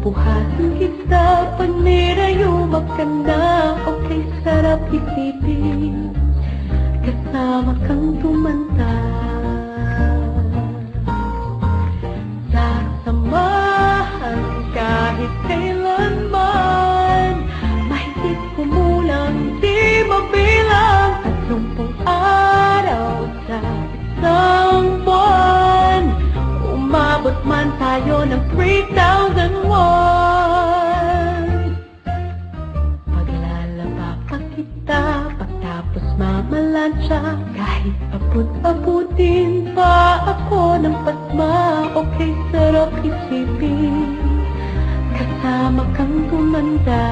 Bubuhatin kita pag nirayumak ka na. Okay, sarap isipin kasama kang tumanda. Sasamahan kahit kailanman, mahigit kumulang di mabilang 30 araw sa isang buwan. Umabot man tayo ng 3,001. Paglalaba pa kita, pagtapos mamalansya, kahit abot-abutin pa ako ng pasma. Okay, sarap isipin kasama kang tumanda.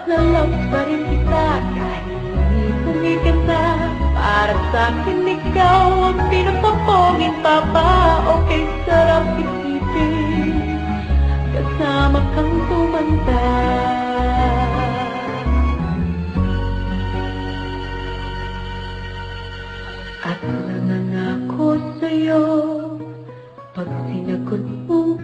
Love pa rin kita kahit hindi kumikita. Para sa'kin ikaw ang pinapapongin papa. Okay, sarap isipin kasama kang tumanda. At nangangako sa'yo pag sinagot mong